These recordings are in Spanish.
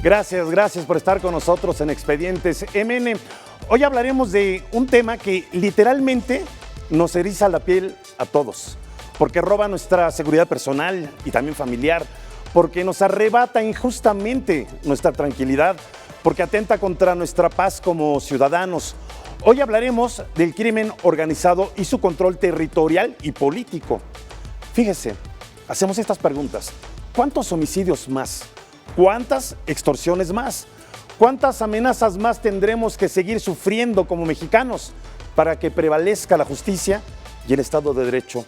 Gracias por estar con nosotros en Expedientes MN. Hoy hablaremos de un tema que literalmente nos eriza la piel a todos, porque roba nuestra seguridad personal y también familiar, porque nos arrebata injustamente nuestra tranquilidad, porque atenta contra nuestra paz como ciudadanos. Hoy hablaremos del crimen organizado y su control territorial y político. Fíjese, hacemos estas preguntas. ¿Cuántos homicidios más? ¿Cuántas extorsiones más? ¿Cuántas amenazas más tendremos que seguir sufriendo como mexicanos para que prevalezca la justicia y el Estado de Derecho?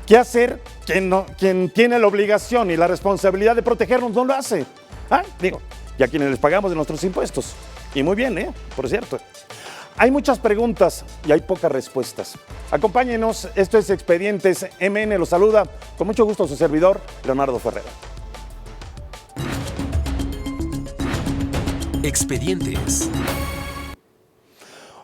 ¿Qué hacer quien tiene la obligación y la responsabilidad de protegernos no lo hace? Y a quienes les pagamos de nuestros impuestos. Y muy bien, por cierto. Hay muchas preguntas y hay pocas respuestas. Acompáñenos, esto es Expedientes MN, los saluda con mucho gusto su servidor, Leonardo Ferrera. Expedientes.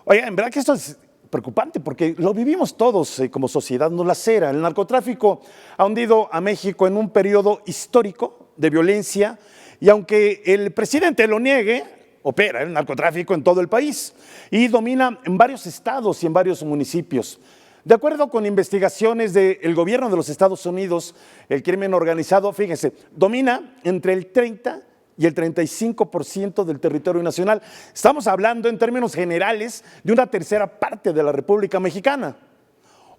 Oiga, en verdad que esto es preocupante porque lo vivimos todos como sociedad, nos lacera. El narcotráfico ha hundido a México en un periodo histórico de violencia y aunque el presidente lo niegue, opera el narcotráfico en todo el país y domina en varios estados y en varios municipios. De acuerdo con investigaciones del gobierno de los Estados Unidos, el crimen organizado, fíjense, domina entre el 30 y el 35% del territorio nacional. Estamos hablando en términos generales de una tercera parte de la República Mexicana.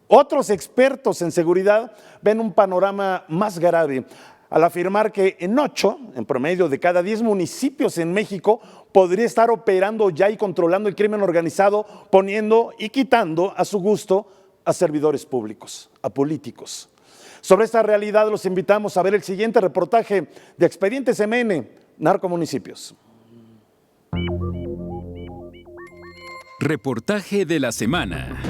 Otros expertos en seguridad ven un panorama más grave al afirmar que en promedio de cada 10 municipios en México podría estar operando ya y controlando el crimen organizado, poniendo y quitando a su gusto a servidores públicos, a políticos. Sobre esta realidad los invitamos a ver el siguiente reportaje de Expedientes MN, Narcomunicipios. Reportaje de la semana.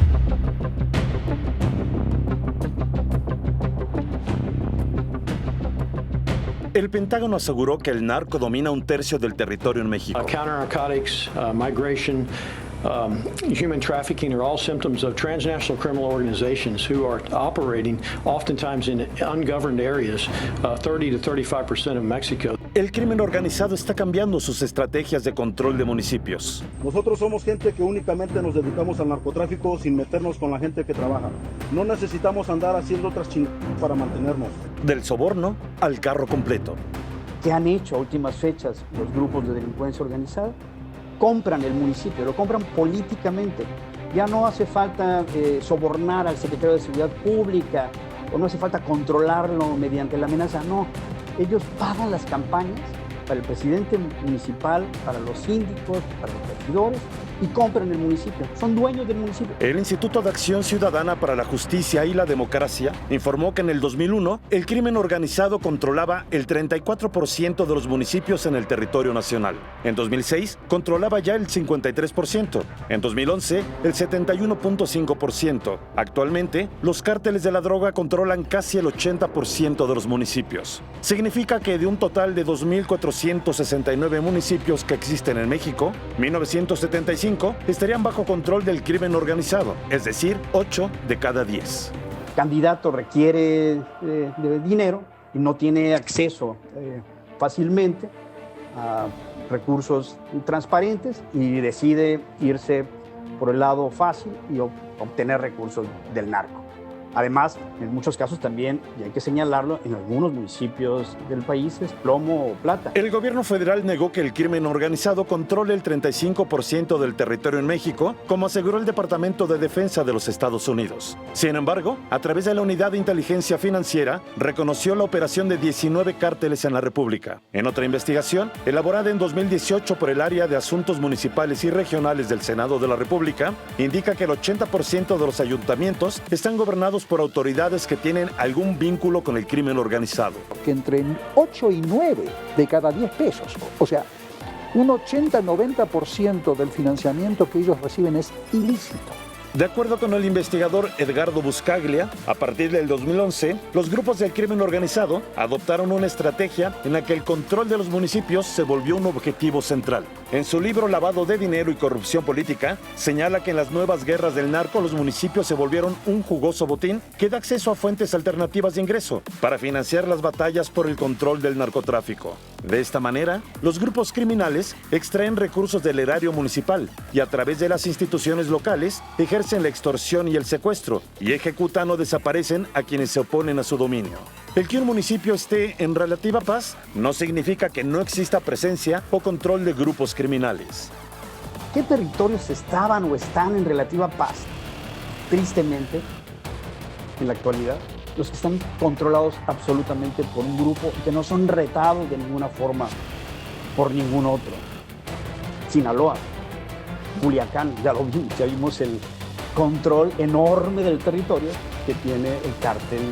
El Pentágono aseguró que el narco domina un tercio del territorio en México. Counter-narcotics, migration, human trafficking are all symptoms of transnational criminal organizations who are operating oftentimes in ungoverned areas, 30 to 35% of Mexico. El crimen organizado está cambiando sus estrategias de control de municipios. Nosotros somos gente que únicamente nos dedicamos al narcotráfico sin meternos con la gente que trabaja. No necesitamos andar haciendo otras chingadas para mantenernos. Del soborno al carro completo. ¿Qué han hecho a últimas fechas los grupos de delincuencia organizada? Compran el municipio, lo compran políticamente. Ya no hace falta sobornar al secretario de Seguridad Pública o no hace falta controlarlo mediante la amenaza, no. Ellos pagan las campañas para el presidente municipal, para los síndicos, para los regidores y compran el municipio. Son dueños del municipio. El Instituto de Acción Ciudadana para la Justicia y la Democracia informó que en el 2001 el crimen organizado controlaba el 34% de los municipios en el territorio nacional. En 2006 controlaba ya el 53%. En 2011 el 71.5%. Actualmente los cárteles de la droga controlan casi el 80% de los municipios. Significa que de un total de 2.469 municipios que existen en México, 1975 estarían bajo control del crimen organizado, es decir, 8 de cada 10. El candidato requiere de dinero y no tiene acceso fácilmente a recursos transparentes y decide irse por el lado fácil y obtener recursos del narco. Además, en muchos casos también, y hay que señalarlo, en algunos municipios del país es plomo o plata. El gobierno federal negó que el crimen organizado controle el 35% del territorio en México, como aseguró el Departamento de Defensa de los Estados Unidos. Sin embargo, a través de la Unidad de Inteligencia Financiera, reconoció la operación de 19 cárteles en la República. En otra investigación, elaborada en 2018 por el Área de Asuntos Municipales y Regionales del Senado de la República, indica que el 80% de los ayuntamientos están gobernados por autoridades que tienen algún vínculo con el crimen organizado. Que entre 8 y 9 de cada 10 pesos, o sea, un 80-90% del financiamiento que ellos reciben es ilícito. De acuerdo con el investigador Edgardo Buscaglia, a partir del 2011, los grupos del crimen organizado adoptaron una estrategia en la que el control de los municipios se volvió un objetivo central. En su libro Lavado de Dinero y Corrupción Política, señala que en las nuevas guerras del narco los municipios se volvieron un jugoso botín que da acceso a fuentes alternativas de ingreso para financiar las batallas por el control del narcotráfico. De esta manera, los grupos criminales extraen recursos del erario municipal y a través de las instituciones locales ejercen la extorsión y el secuestro y ejecutan o desaparecen a quienes se oponen a su dominio. El que un municipio esté en relativa paz no significa que no exista presencia o control de grupos criminales. ¿Qué territorios estaban o están en relativa paz? Tristemente, en la actualidad, los que están controlados absolutamente por un grupo que no son retados de ninguna forma por ningún otro. Sinaloa, Culiacán, ya lo vimos, ya vimos el control enorme del territorio que tiene el cártel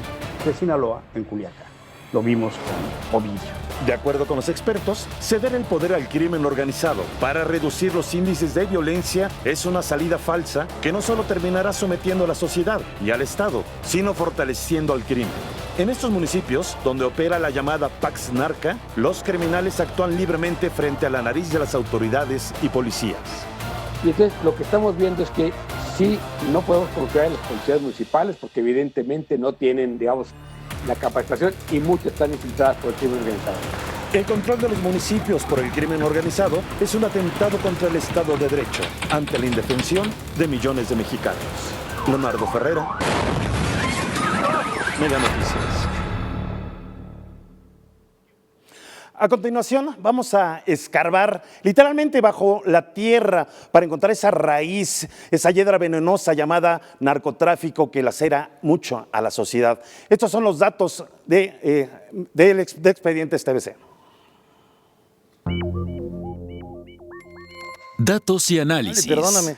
de Sinaloa en Culiacán. Lo vimos con Ovidio. De acuerdo con los expertos, ceder el poder al crimen organizado para reducir los índices de violencia es una salida falsa que no solo terminará sometiendo a la sociedad y al Estado, sino fortaleciendo al crimen. En estos municipios, donde opera la llamada Pax Narca, los criminales actúan libremente frente a la nariz de las autoridades y policías. Y entonces lo que estamos viendo es que sí, no podemos confiar en las policías municipales porque evidentemente no tienen, digamos, la capacitación y muchas están infiltradas por el crimen organizado. El control de los municipios por el crimen organizado es un atentado contra el Estado de Derecho ante la indefensión de millones de mexicanos. Leonardo Ferrera, Mega Noticias. A continuación, vamos a escarbar literalmente bajo la tierra para encontrar esa raíz, esa hiedra venenosa llamada narcotráfico que lacera mucho a la sociedad. Estos son los datos de Expedientes TVC. Datos y análisis. Dale, perdóname.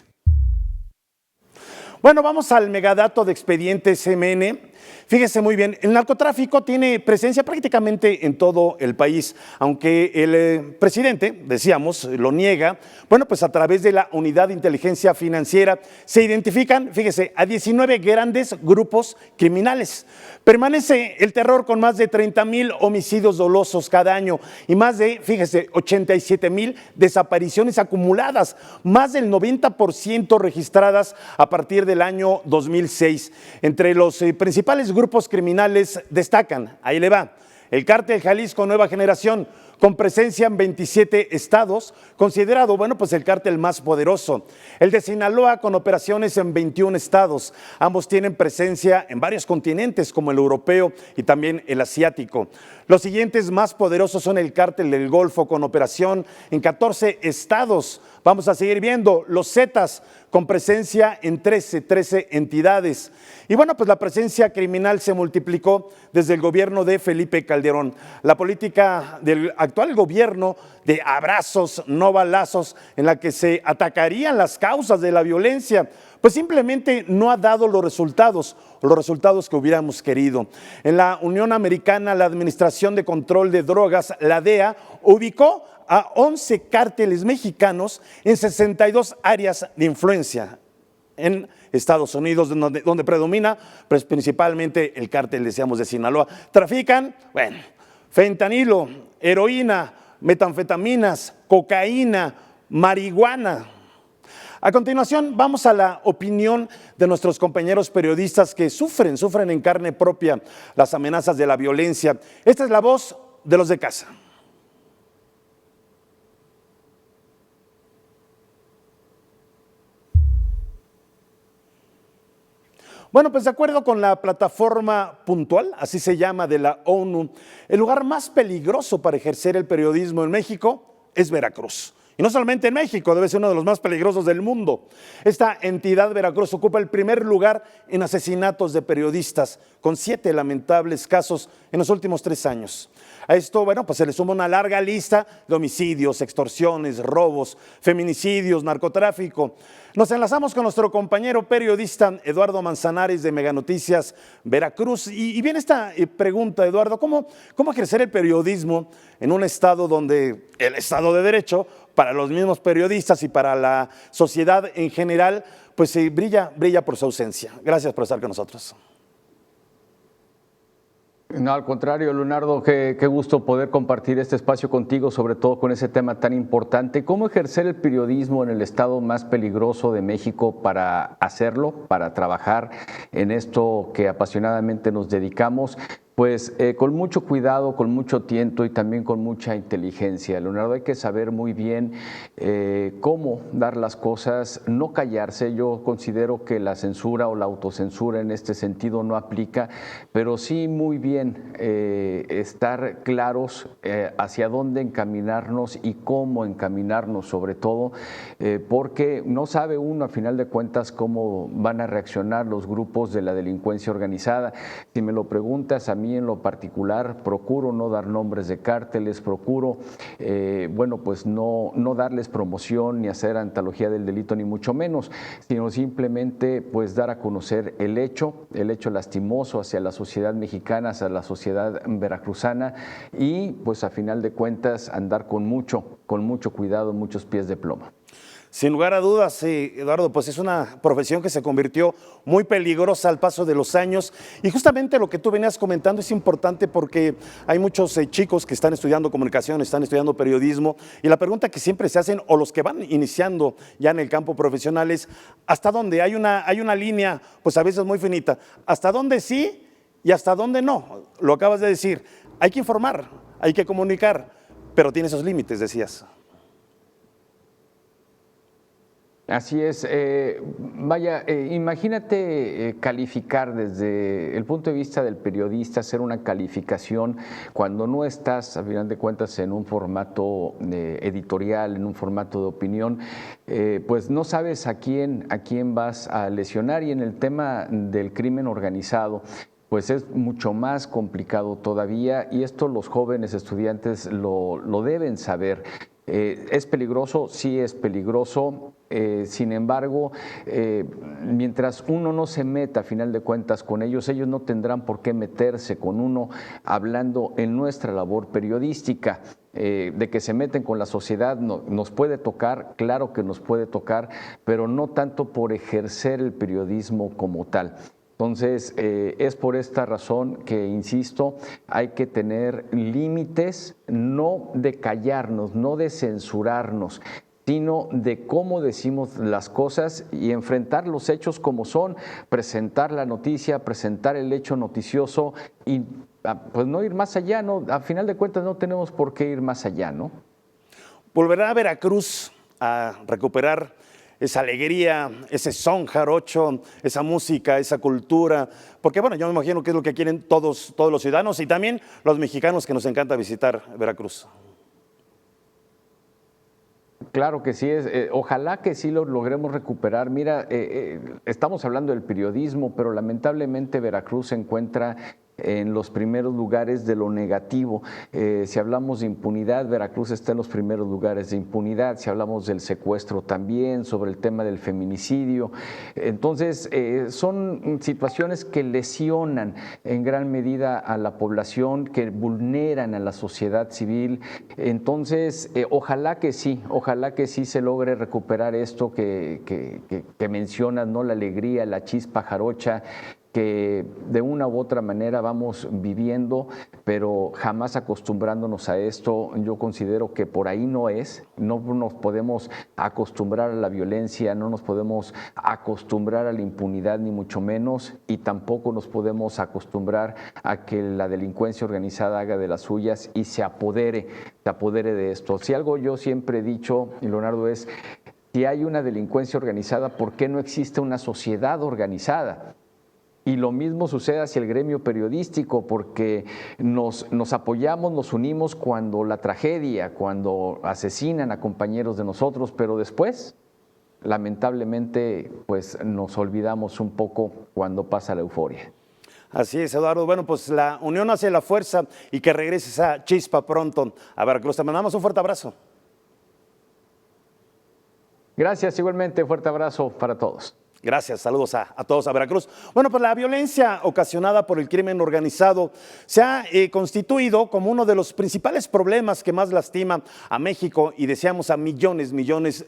Bueno, vamos al megadato de Expedientes MN. Fíjese muy bien, el narcotráfico tiene presencia prácticamente en todo el país, aunque el presidente, decíamos, lo niega. Bueno, pues a través de la Unidad de Inteligencia Financiera se identifican, fíjese, a 19 grandes grupos criminales. Permanece el terror con más de 30,000 homicidios dolosos cada año y más de, fíjese, 87,000 desapariciones acumuladas, más del 90% registradas a partir del año 2006. Entre los principales grupos criminales destacan, ahí le va, el Cártel Jalisco Nueva Generación, con presencia en 27 estados, considerado, bueno, pues el cártel más poderoso. El de Sinaloa, con operaciones en 21 estados. Ambos tienen presencia en varios continentes, como el europeo y también el asiático. Los siguientes más poderosos son el Cártel del Golfo, con operación en 14 estados. Vamos a seguir viendo los Zetas, con presencia en 13 entidades. Y bueno, pues la presencia criminal se multiplicó desde el gobierno de Felipe Calderón. La política del actual gobierno de abrazos, no balazos, en la que se atacarían las causas de la violencia, pues simplemente no ha dado los resultados que hubiéramos querido. En la Unión Americana, la Administración de Control de Drogas, la DEA, ubicó a 11 cárteles mexicanos en 62 áreas de influencia en Estados Unidos, donde predomina pues, principalmente el cártel, decíamos, de Sinaloa. Trafican, bueno, fentanilo, heroína, metanfetaminas, cocaína, marihuana. A continuación, vamos a la opinión de nuestros compañeros periodistas que sufren en carne propia las amenazas de la violencia. Esta es la voz de los de casa. Bueno, pues de acuerdo con la plataforma Puntual, así se llama, de la ONU, el lugar más peligroso para ejercer el periodismo en México es Veracruz. Y no solamente en México, debe ser uno de los más peligrosos del mundo. Esta entidad, Veracruz, ocupa el primer lugar en asesinatos de periodistas, con 7 lamentables casos en los últimos 3 años. A esto, bueno, pues se le suma una larga lista de homicidios, extorsiones, robos, feminicidios, narcotráfico. Nos enlazamos con nuestro compañero periodista Eduardo Manzanares de Mega Noticias Veracruz. Y viene esta pregunta, Eduardo, ¿cómo ejercer el periodismo en un estado donde el Estado de Derecho, para los mismos periodistas y para la sociedad en general, pues brilla por su ausencia? Gracias por estar con nosotros. No, al contrario, Leonardo, qué gusto poder compartir este espacio contigo, sobre todo con ese tema tan importante. ¿Cómo ejercer el periodismo en el estado más peligroso de México para hacerlo, para trabajar en esto que apasionadamente nos dedicamos? Pues con mucho cuidado, con mucho tiento y también con mucha inteligencia. Leonardo, hay que saber muy bien cómo dar las cosas, no callarse. Yo considero que la censura o la autocensura en este sentido no aplica, pero sí muy bien estar claros hacia dónde encaminarnos y cómo encaminarnos, sobre todo, porque no sabe uno a final de cuentas cómo van a reaccionar los grupos de la delincuencia organizada. Si me lo preguntas a mí en lo particular, procuro no dar nombres de cárteles, procuro, pues no darles promoción ni hacer antología del delito, ni mucho menos, sino simplemente pues dar a conocer el hecho lastimoso hacia la sociedad mexicana, hacia la sociedad veracruzana, y pues a final de cuentas andar con mucho cuidado, muchos pies de plomo. Sin lugar a dudas, Eduardo, pues es una profesión que se convirtió muy peligrosa al paso de los años, y justamente lo que tú venías comentando es importante porque hay muchos chicos que están estudiando comunicación, están estudiando periodismo, y la pregunta que siempre se hacen, o los que van iniciando ya en el campo profesional, es ¿hasta dónde? Hay una línea, pues a veces muy finita, ¿hasta dónde sí y hasta dónde no? Lo acabas de decir, hay que informar, hay que comunicar, pero tiene esos límites, decías. Así es. Imagínate calificar desde el punto de vista del periodista, hacer una calificación cuando no estás, a final de cuentas, en un formato editorial, en un formato de opinión, pues no sabes a quién vas a lesionar. Y en el tema del crimen organizado, pues es mucho más complicado todavía, y esto los jóvenes estudiantes lo deben saber. ¿Es peligroso? Sí, es peligroso. Sin embargo, mientras uno no se meta a final de cuentas con ellos no tendrán por qué meterse con uno hablando en nuestra labor periodística. De que se meten con la sociedad nos puede tocar, claro que nos puede tocar, pero no tanto por ejercer el periodismo como tal. Entonces, es por esta razón que, insisto, hay que tener límites, no de callarnos, no de censurarnos, sino de cómo decimos las cosas y enfrentar los hechos como son, presentar la noticia, presentar el hecho noticioso y pues no ir más allá, ¿no? A final de cuentas no tenemos por qué ir más allá, ¿no? ¿Volverá a Veracruz a recuperar esa alegría, ese son jarocho, esa música, esa cultura? Porque bueno, yo me imagino que es lo que quieren todos los ciudadanos y también los mexicanos que nos encanta visitar Veracruz. Claro que sí, ojalá que sí lo logremos recuperar. Mira, estamos hablando del periodismo, pero lamentablemente Veracruz se encuentra en los primeros lugares de lo negativo. Si hablamos de impunidad, Veracruz está en los primeros lugares de impunidad. Si hablamos del secuestro también, sobre el tema del feminicidio. Entonces, son situaciones que lesionan en gran medida a la población, que vulneran a la sociedad civil. Entonces, ojalá que sí se logre recuperar esto que mencionas, ¿no? La alegría, la chispa jarocha, que de una u otra manera vamos viviendo, pero jamás acostumbrándonos a esto. Yo considero que por ahí no nos podemos acostumbrar a la violencia, no nos podemos acostumbrar a la impunidad, ni mucho menos, y tampoco nos podemos acostumbrar a que la delincuencia organizada haga de las suyas y se apodere de esto. Si algo yo siempre he dicho, y Leonardo, es: si hay una delincuencia organizada, ¿por qué no existe una sociedad organizada? Y lo mismo sucede hacia el gremio periodístico, porque nos apoyamos, nos unimos cuando la tragedia, cuando asesinan a compañeros de nosotros, pero después, lamentablemente, pues nos olvidamos un poco cuando pasa la euforia. Así es, Eduardo. Bueno, pues la unión hace la fuerza, y que regrese esa chispa pronto a Veracruz. Te mandamos un fuerte abrazo. Gracias, igualmente, fuerte abrazo para todos. Gracias, saludos a todos a Veracruz. Bueno, pues la violencia ocasionada por el crimen organizado se ha constituido como uno de los principales problemas que más lastima a México y deseamos a millones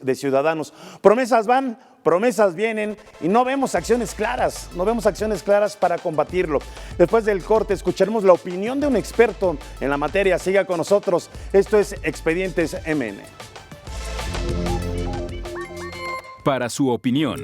de ciudadanos. Promesas van, promesas vienen y no vemos acciones claras, para combatirlo. Después del corte escucharemos la opinión de un experto en la materia. Siga con nosotros, esto es Expedientes MN. Para su opinión.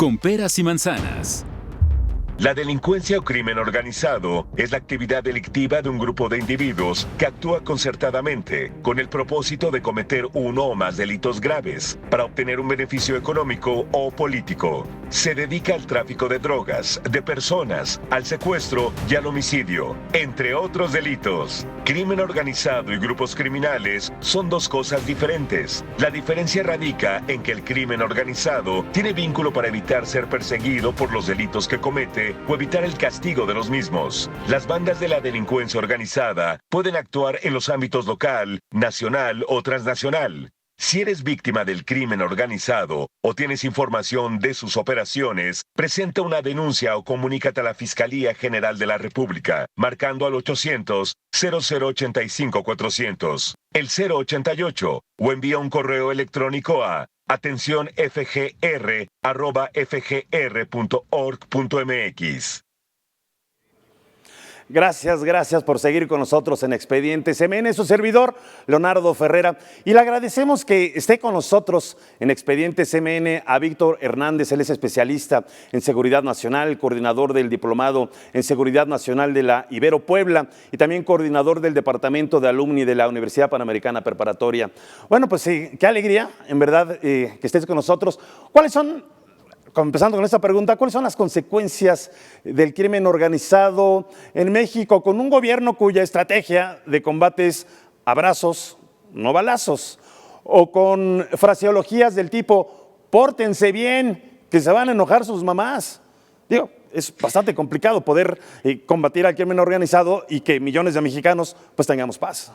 con peras y manzanas. La delincuencia o crimen organizado es la actividad delictiva de un grupo de individuos que actúa concertadamente con el propósito de cometer uno o más delitos graves para obtener un beneficio económico o político. Se dedica al tráfico de drogas, de personas, al secuestro y al homicidio, entre otros delitos. Crimen organizado y grupos criminales son dos cosas diferentes. La diferencia radica en que el crimen organizado tiene vínculo para evitar ser perseguido por los delitos que comete o evitar el castigo de los mismos. Las bandas de la delincuencia organizada pueden actuar en los ámbitos local, nacional o transnacional. Si eres víctima del crimen organizado o tienes información de sus operaciones, presenta una denuncia o comunícate a la Fiscalía General de la República, marcando al 800-0085-400, el 088, o envía un correo electrónico a atencionfgr@fgr.org.mx. Gracias por seguir con nosotros en Expedientes MN, su servidor, Leonardo Ferrera. Y le agradecemos que esté con nosotros en Expedientes MN a Víctor Hernández. Él es especialista en Seguridad Nacional, coordinador del Diplomado en Seguridad Nacional de la Ibero Puebla y también coordinador del Departamento de Alumni de la Universidad Panamericana Preparatoria. Bueno, pues sí, qué alegría, en verdad, que estés con nosotros. ¿Cuáles son, empezando con esta pregunta, cuáles son las consecuencias del crimen organizado en México con un gobierno cuya estrategia de combate es abrazos, no balazos, o con fraseologías del tipo, pórtense bien, que se van a enojar sus mamás? Digo, es bastante complicado poder combatir al crimen organizado y que millones de mexicanos pues tengamos paz.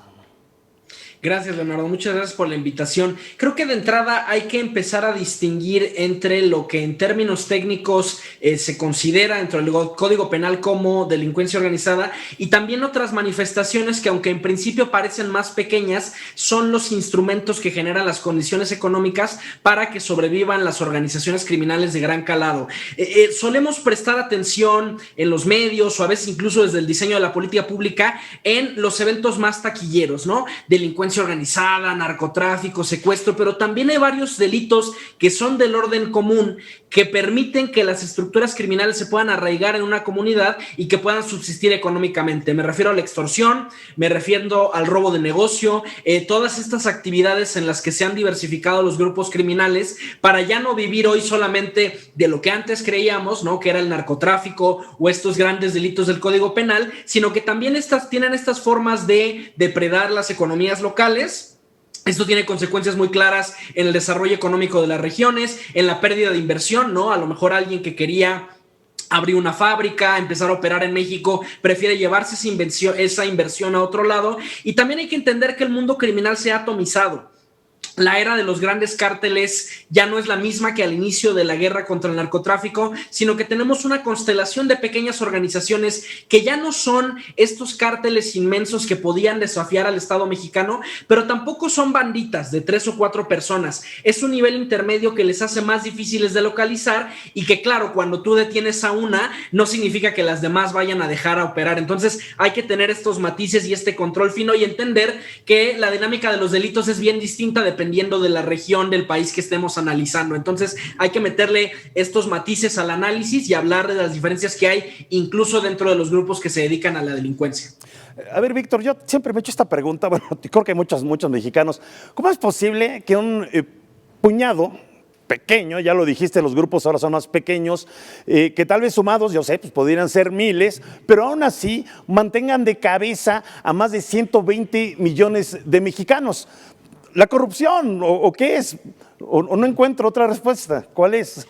Gracias, Leonardo. Muchas gracias por la invitación. Creo que de entrada hay que empezar a distinguir entre lo que en términos técnicos se considera dentro del Código Penal como delincuencia organizada y también otras manifestaciones que, aunque en principio parecen más pequeñas, son los instrumentos que generan las condiciones económicas para que sobrevivan las organizaciones criminales de gran calado. Solemos prestar atención en los medios o a veces incluso desde el diseño de la política pública en los eventos más taquilleros, ¿no? Delincuencia organizada, narcotráfico, secuestro, pero también hay varios delitos que son del orden común que permiten que las estructuras criminales se puedan arraigar en una comunidad y que puedan subsistir económicamente. Me refiero a la extorsión, me refiero al robo de negocio, todas estas actividades en las que se han diversificado los grupos criminales para ya no vivir hoy solamente de lo que antes creíamos, ¿no?, que era el narcotráfico o estos grandes delitos del Código Penal, sino que también tienen estas formas de depredar las economías locales. Esto tiene consecuencias muy claras en el desarrollo económico de las regiones, en la pérdida de inversión, ¿no? A lo mejor alguien que quería abrir una fábrica, empezar a operar en México, prefiere llevarse esa inversión a otro lado. Y también hay que entender que el mundo criminal se ha atomizado. La era de los grandes cárteles ya no es la misma que al inicio de la guerra contra el narcotráfico, sino que tenemos una constelación de pequeñas organizaciones que ya no son estos cárteles inmensos que podían desafiar al Estado mexicano, pero tampoco son banditas de 3 o 4 personas. Es un nivel intermedio que les hace más difíciles de localizar y que, claro, cuando tú detienes a una, no significa que las demás vayan a dejar a operar. Entonces hay que tener estos matices y este control fino y entender que la dinámica de los delitos es bien distinta dependiendo de la región del país que estemos analizando. Entonces hay que meterle estos matices al análisis y hablar de las diferencias que hay incluso dentro de los grupos que se dedican a la delincuencia. A ver, Víctor, yo siempre me he hecho esta pregunta, bueno, creo que hay muchos mexicanos. ¿Cómo es posible que un puñado pequeño, ya lo dijiste, los grupos ahora son más pequeños, que tal vez sumados, yo sé, pues podrían ser miles, pero aún así mantengan de cabeza a más de 120 millones de mexicanos? ¿La corrupción o qué es? ¿O no encuentro otra respuesta? ¿Cuál es?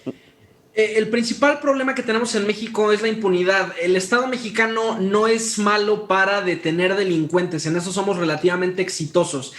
El principal problema que tenemos en México es la impunidad. El Estado mexicano no es malo para detener delincuentes, en eso somos relativamente exitosos.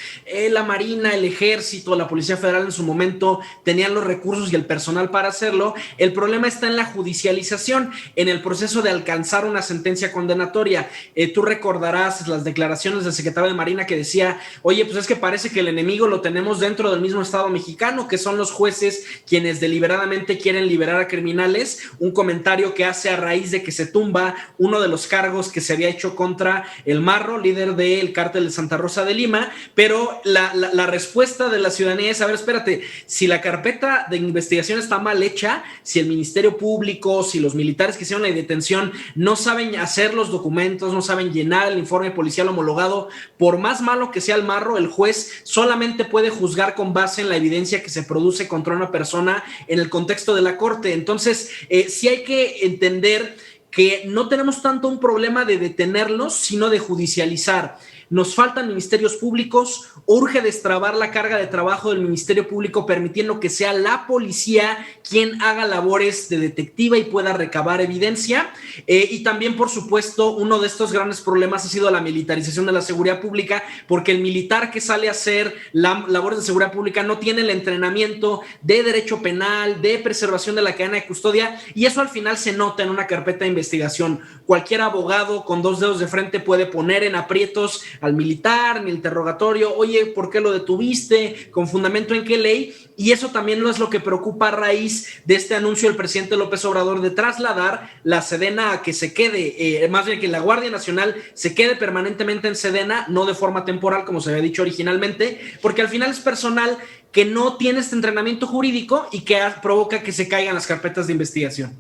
La Marina, el Ejército, la Policía Federal en su momento tenían los recursos y el personal para hacerlo. El problema está en la judicialización, en el proceso de alcanzar una sentencia condenatoria. Tú recordarás las declaraciones del secretario de Marina que decía, oye, pues es que parece que el enemigo lo tenemos dentro del mismo Estado mexicano, que son los jueces quienes deliberadamente quieren liberar a criminales, un comentario que hace a raíz de que se tumba uno de los cargos que se había hecho contra el Marro, líder del cártel de Santa Rosa de Lima, pero la respuesta de la ciudadanía es, a ver, espérate, si la carpeta de investigación está mal hecha, si el Ministerio Público, si los militares que hicieron la detención no saben hacer los documentos, no saben llenar el informe policial homologado, por más malo que sea el Marro, el juez solamente puede juzgar con base en la evidencia que se produce contra una persona en el contexto de la corte. Entonces, sí hay que entender que no tenemos tanto un problema de detenerlos, sino de judicializar. Nos faltan ministerios públicos, urge destrabar la carga de trabajo del Ministerio Público, permitiendo que sea la policía quien haga labores de detectiva y pueda recabar evidencia. Y también, por supuesto, uno de estos grandes problemas ha sido la militarización de la seguridad pública, porque el militar que sale a hacer labores de seguridad pública no tiene el entrenamiento de derecho penal, de preservación de la cadena de custodia, y eso al final se nota en una carpeta de investigación. Cualquier abogado con 2 dedos de frente puede poner en aprietos al militar, en el interrogatorio, oye, ¿por qué lo detuviste? ¿Con fundamento en qué ley? Y eso también no es lo que preocupa a raíz de este anuncio del presidente López Obrador de trasladar la Sedena a que se quede, más bien que la Guardia Nacional se quede permanentemente en Sedena, no de forma temporal como se había dicho originalmente, porque al final es personal que no tiene este entrenamiento jurídico y que provoca que se caigan las carpetas de investigación.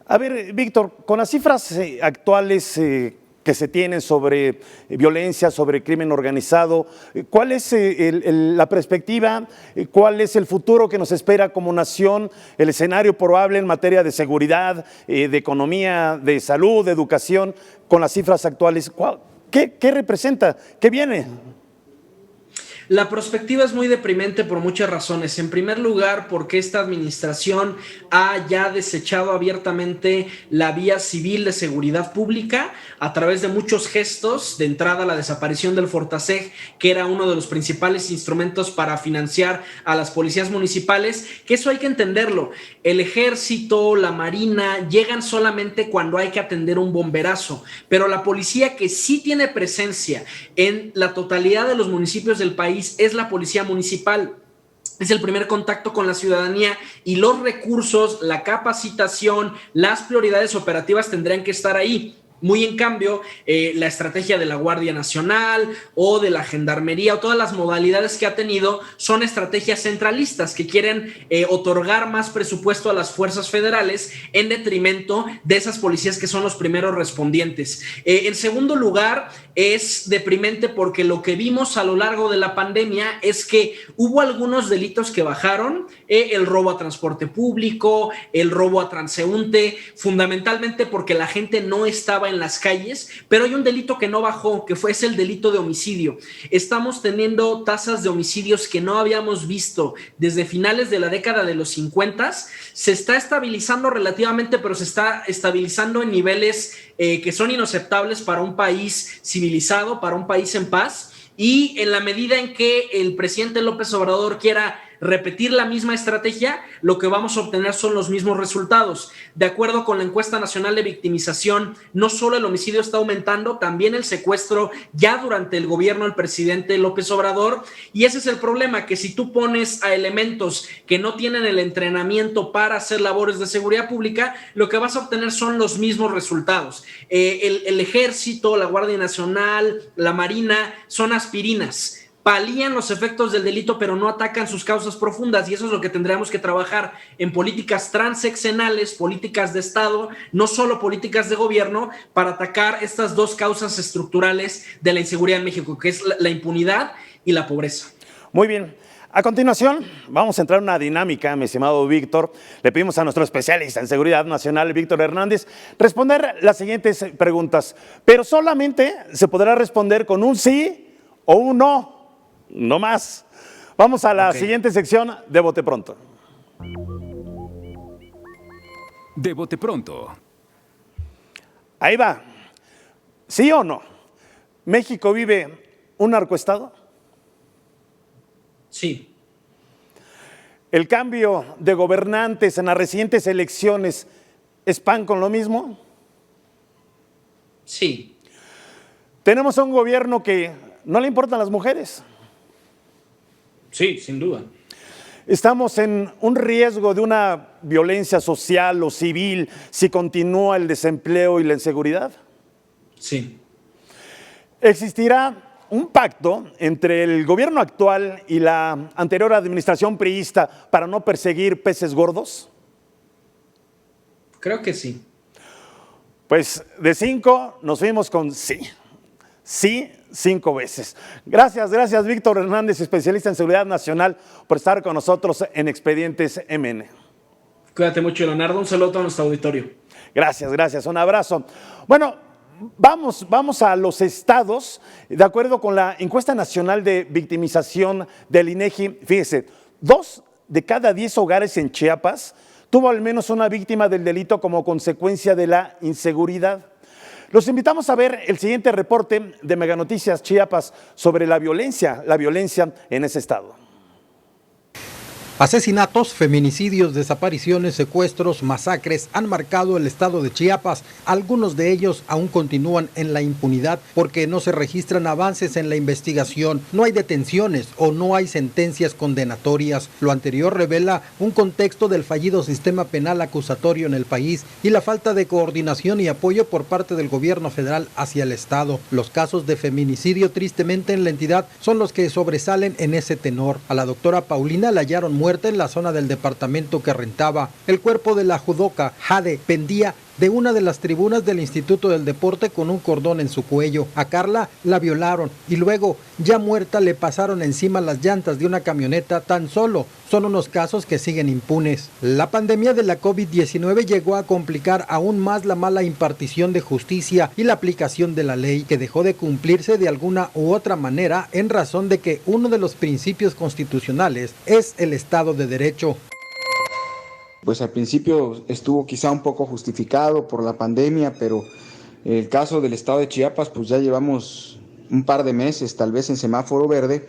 A ver, Víctor, con las cifras actuales que se tienen sobre violencia, sobre crimen organizado, ¿cuál es la perspectiva? ¿Cuál es el futuro que nos espera como nación? El escenario probable en materia de seguridad, de economía, de salud, de educación, con las cifras actuales. ¿Qué representa? ¿Qué viene? La perspectiva es muy deprimente por muchas razones. En primer lugar, porque esta administración ha ya desechado abiertamente la vía civil de seguridad pública a través de muchos gestos. De entrada, la desaparición del Fortaseg, que era uno de los principales instrumentos para financiar a las policías municipales, que eso hay que entenderlo. El ejército, la marina, llegan solamente cuando hay que atender un bomberazo, pero la policía que sí tiene presencia en la totalidad de los municipios del país es la policía municipal. Es el primer contacto con la ciudadanía y los recursos, la capacitación, las prioridades operativas tendrían que estar ahí. Muy en cambio, la estrategia de la Guardia Nacional o de la Gendarmería o todas las modalidades que ha tenido son estrategias centralistas que quieren otorgar más presupuesto a las fuerzas federales en detrimento de esas policías que son los primeros respondientes. En segundo lugar, es deprimente porque lo que vimos a lo largo de la pandemia es que hubo algunos delitos que bajaron, el robo a transporte público, el robo a transeúnte, fundamentalmente porque la gente no estaba en las calles, pero hay un delito que no bajó, que es el delito de homicidio. Estamos teniendo tasas de homicidios que no habíamos visto desde finales de la década de los 50. Se está estabilizando relativamente, pero se está estabilizando en niveles que son inaceptables para un país civilizado, para un país en paz. Y en la medida en que el presidente López Obrador quiera repetir la misma estrategia, lo que vamos a obtener son los mismos resultados. De acuerdo con la encuesta nacional de victimización, no solo el homicidio está aumentando, también el secuestro ya durante el gobierno del presidente López Obrador, y ese es el problema, que si tú pones a elementos que no tienen el entrenamiento para hacer labores de seguridad pública, lo que vas a obtener son los mismos resultados. El ejército, la Guardia Nacional, la Marina, son aspirinas. Palían los efectos del delito, pero no atacan sus causas profundas, y eso es lo que tendríamos que trabajar en políticas transeccionales, políticas de Estado, no solo políticas de gobierno, para atacar estas dos causas estructurales de la inseguridad en México, que es la impunidad y la pobreza. Muy bien. A continuación, vamos a entrar en una dinámica, mi estimado Víctor. Le pedimos a nuestro especialista en seguridad nacional, Víctor Hernández, responder las siguientes preguntas, pero solamente se podrá responder con un sí o un no. No más. Vamos a la siguiente sección de Bote Pronto. De Bote Pronto. Ahí va. ¿Sí o no? ¿México vive un narcoestado? Sí. ¿El cambio de gobernantes en las recientes elecciones es pan con lo mismo? Sí. ¿Tenemos un gobierno que no le importan las mujeres? Sí, sin duda. ¿Estamos en un riesgo de una violencia social o civil si continúa el desempleo y la inseguridad? Sí. ¿Existirá un pacto entre el gobierno actual y la anterior administración priista para no perseguir peces gordos? Creo que sí. Pues de 5 nos fuimos con sí. Sí, 5 veces. Gracias, Víctor Hernández, especialista en seguridad nacional, por estar con nosotros en Expedientes MN. Cuídate mucho, Leonardo. Un saludo a todo nuestro auditorio. Gracias, un abrazo. Bueno, vamos a los estados. De acuerdo con la encuesta nacional de victimización del INEGI, fíjese, 2 de cada 10 hogares en Chiapas tuvo al menos una víctima del delito como consecuencia de la inseguridad. Los invitamos a ver el siguiente reporte de Meganoticias Chiapas sobre la violencia en ese estado. Asesinatos, feminicidios, desapariciones, secuestros, masacres han marcado el estado de Chiapas. Algunos de ellos aún continúan en la impunidad porque no se registran avances en la investigación, no hay detenciones o no hay sentencias condenatorias. Lo anterior revela un contexto del fallido sistema penal acusatorio en el país y la falta de coordinación y apoyo por parte del gobierno federal hacia el estado. Los casos de feminicidio tristemente en la entidad son los que sobresalen en ese tenor. A la doctora Paulina la hallaron muerta en la zona del departamento que rentaba. El cuerpo de la judoca Jade pendía de una de las tribunas del Instituto del Deporte con un cordón en su cuello. A Carla la violaron y luego, ya muerta, le pasaron encima las llantas de una camioneta. Tan solo son unos casos que siguen impunes. La pandemia de la COVID-19 llegó a complicar aún más la mala impartición de justicia y la aplicación de la ley, que dejó de cumplirse de alguna u otra manera en razón de que uno de los principios constitucionales es el Estado de Derecho. Pues al principio estuvo quizá un poco justificado por la pandemia, pero el caso del estado de Chiapas, pues ya llevamos un par de meses tal vez en semáforo verde,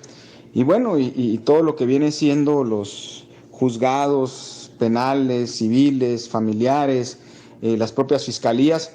y bueno, y todo lo que viene siendo los juzgados penales, civiles, familiares, las propias fiscalías,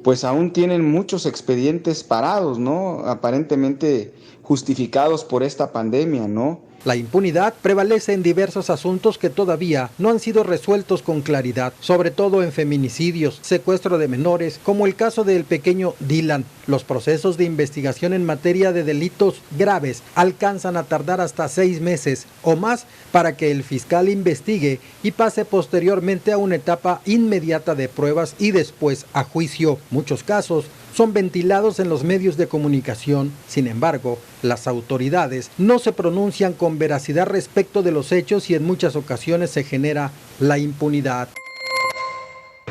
pues aún tienen muchos expedientes parados, ¿no? Aparentemente justificados por esta pandemia, ¿no? La impunidad prevalece en diversos asuntos que todavía no han sido resueltos con claridad, sobre todo en feminicidios, secuestro de menores, como el caso del pequeño Dylan. Los procesos de investigación en materia de delitos graves alcanzan a tardar hasta 6 meses o más para que el fiscal investigue y pase posteriormente a una etapa inmediata de pruebas y después a juicio. Muchos casos son ventilados en los medios de comunicación. Sin embargo, las autoridades no se pronuncian con veracidad respecto de los hechos y en muchas ocasiones se genera la impunidad.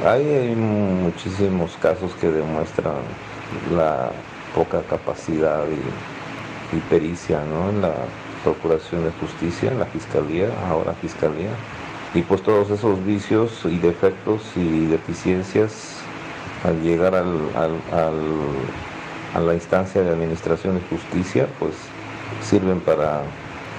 Hay muchísimos casos que demuestran la poca capacidad y pericia, ¿no?, en la Procuración de Justicia, en la Fiscalía, ahora Fiscalía. Y pues todos esos vicios y defectos y deficiencias al llegar a la instancia de administración de justicia, pues sirven para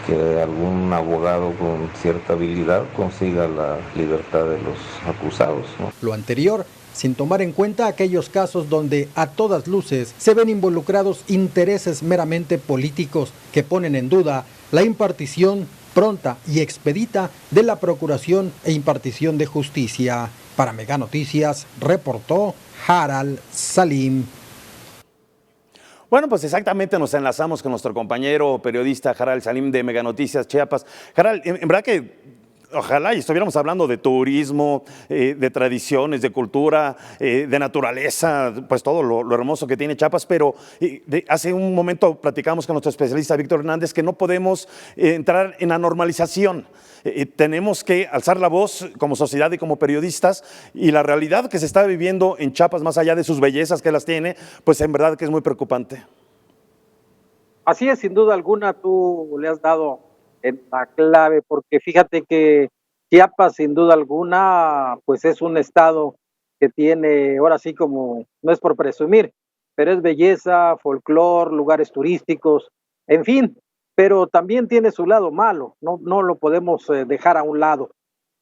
que algún abogado con cierta habilidad consiga la libertad de los acusados, ¿no? Lo anterior, sin tomar en cuenta aquellos casos donde a todas luces se ven involucrados intereses meramente políticos que ponen en duda la impartición pronta y expedita de la procuración e impartición de justicia. Para Meganoticias, reportó Harald Salim. Bueno, pues exactamente nos enlazamos con nuestro compañero periodista Harald Salim de Meganoticias Chiapas. Harald, en verdad que ojalá y estuviéramos hablando de turismo, de tradiciones, de cultura, de naturaleza, pues todo lo hermoso que tiene Chiapas, pero hace un momento platicamos con nuestro especialista Víctor Hernández que no podemos entrar en la normalización. Tenemos que alzar la voz como sociedad y como periodistas, y la realidad que se está viviendo en Chiapas, más allá de sus bellezas que las tiene, pues en verdad que es muy preocupante. Así es, sin duda alguna, tú le has dado en la clave, porque fíjate que Chiapas, sin duda alguna, pues es un estado que tiene, ahora sí, como, no es por presumir, pero es belleza, folclor, lugares turísticos, en fin, pero también tiene su lado malo, no lo podemos dejar a un lado.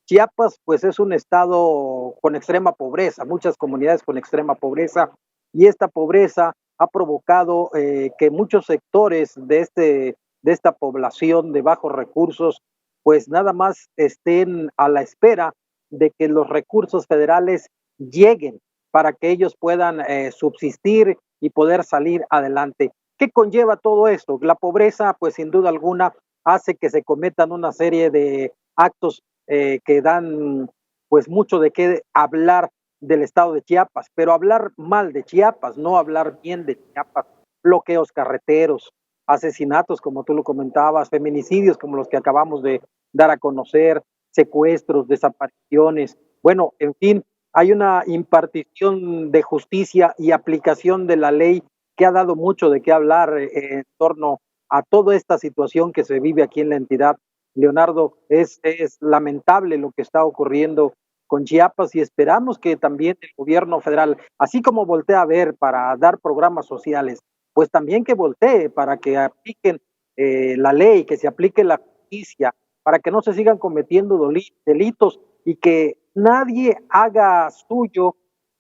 Chiapas, pues es un estado con extrema pobreza, muchas comunidades con extrema pobreza, y esta pobreza ha provocado que muchos sectores de esta población de bajos recursos pues nada más estén a la espera de que los recursos federales lleguen para que ellos puedan subsistir y poder salir adelante. ¿Qué conlleva todo esto? La pobreza, pues sin duda alguna, hace que se cometan una serie de actos que dan pues mucho de qué hablar del estado de Chiapas, pero hablar mal de Chiapas, no hablar bien de Chiapas, bloqueos carreteros, asesinatos, como tú lo comentabas, feminicidios como los que acabamos de dar a conocer, secuestros, desapariciones, bueno, en fin, hay una impartición de justicia y aplicación de la ley que ha dado mucho de qué hablar en torno a toda esta situación que se vive aquí en la entidad. Leonardo, es lamentable lo que está ocurriendo con Chiapas y esperamos que también el gobierno federal, así como voltea a ver para dar programas sociales, pues también que voltee para que apliquen la ley, que se aplique la justicia, para que no se sigan cometiendo delitos y que nadie haga suyo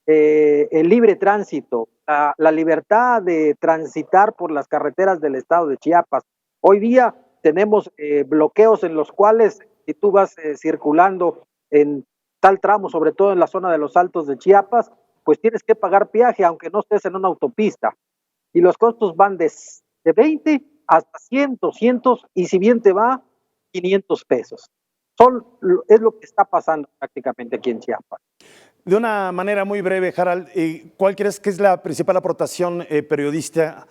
el libre tránsito, la libertad de transitar por las carreteras del estado de Chiapas. Hoy día tenemos bloqueos en los cuales si tú vas circulando en tal tramo, sobre todo en la zona de los Altos de Chiapas, pues tienes que pagar peaje aunque no estés en una autopista. Y los costos van de 20 hasta 100, 200 y si bien te va, 500 pesos. Es lo que está pasando prácticamente aquí en Chiapas. De una manera muy breve, Harald, ¿cuál crees que es la principal aportación periodística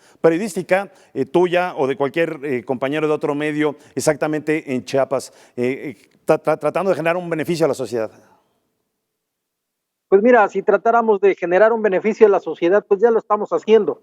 tuya o de cualquier compañero de otro medio exactamente en Chiapas, tratando de generar un beneficio a la sociedad? Pues mira, si tratáramos de generar un beneficio a la sociedad, pues ya lo estamos haciendo.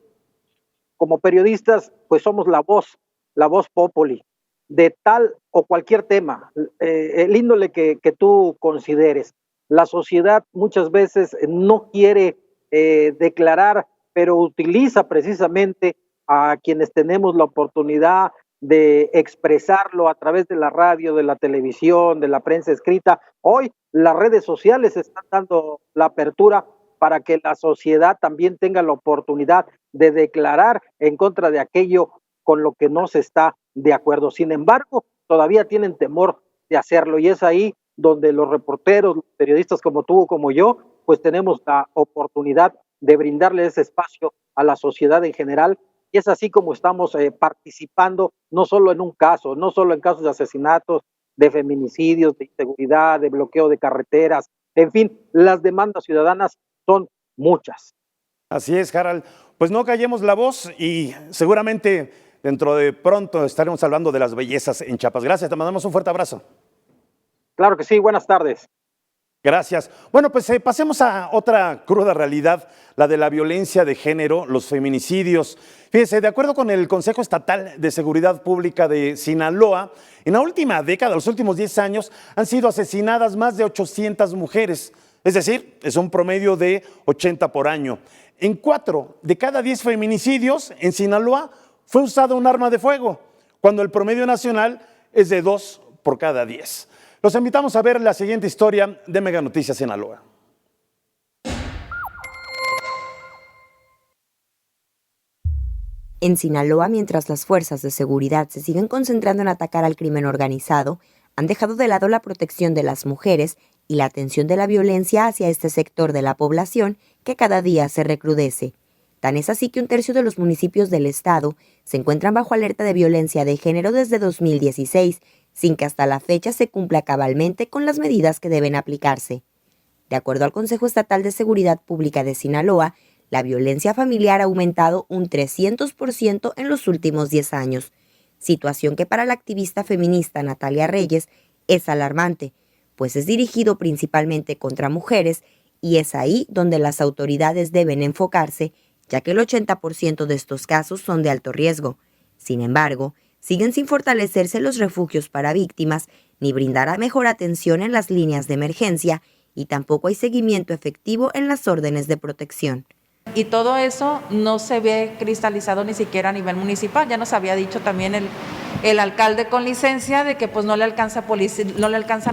Como periodistas, pues somos la voz populi, de tal o cualquier tema, el índole que tú consideres. La sociedad muchas veces no quiere declarar, pero utiliza precisamente a quienes tenemos la oportunidad de expresarlo a través de la radio, de la televisión, de la prensa escrita. Hoy las redes sociales están dando la apertura para que la sociedad también tenga la oportunidad de declarar en contra de aquello con lo que no se está de acuerdo. Sin embargo, todavía tienen temor de hacerlo y es ahí donde los reporteros, los periodistas como tú o como yo, pues tenemos la oportunidad de brindarle ese espacio a la sociedad en general y es así como estamos participando no solo en un caso, no solo en casos de asesinatos, de feminicidios, de inseguridad, de bloqueo de carreteras, en fin, las demandas ciudadanas son muchas. Así es, Harald. Pues no callemos la voz y seguramente dentro de pronto estaremos hablando de las bellezas en Chiapas. Gracias, te mandamos un fuerte abrazo. Claro que sí, buenas tardes. Gracias. Bueno, pues pasemos a otra cruda realidad, la de la violencia de género, los feminicidios. Fíjense, de acuerdo con el Consejo Estatal de Seguridad Pública de Sinaloa, en la última década, los últimos 10 años, han sido asesinadas más de 800 mujeres. Es decir, es un promedio de 80 por año. En 4 de cada 10 feminicidios en Sinaloa fue usado un arma de fuego, cuando el promedio nacional es de 2 por cada 10. Los invitamos a ver la siguiente historia de Mega Noticias Sinaloa. En Sinaloa, mientras las fuerzas de seguridad se siguen concentrando en atacar al crimen organizado, han dejado de lado la protección de las mujeres y la atención de la violencia hacia este sector de la población que cada día se recrudece. Tan es así que un tercio de los municipios del estado se encuentran bajo alerta de violencia de género desde 2016, sin que hasta la fecha se cumpla cabalmente con las medidas que deben aplicarse. De acuerdo al Consejo Estatal de Seguridad Pública de Sinaloa, la violencia familiar ha aumentado un 300% en los últimos 10 años, situación que para la activista feminista Natalia Reyes es alarmante, pues es dirigido principalmente contra mujeres y es ahí donde las autoridades deben enfocarse, ya que el 80% de estos casos son de alto riesgo. Sin embargo, siguen sin fortalecerse los refugios para víctimas, ni brindar mejor atención en las líneas de emergencia, y tampoco hay seguimiento efectivo en las órdenes de protección. Y todo eso no se ve cristalizado ni siquiera a nivel municipal. Ya nos había dicho también el alcalde con licencia de que pues no le alcanzan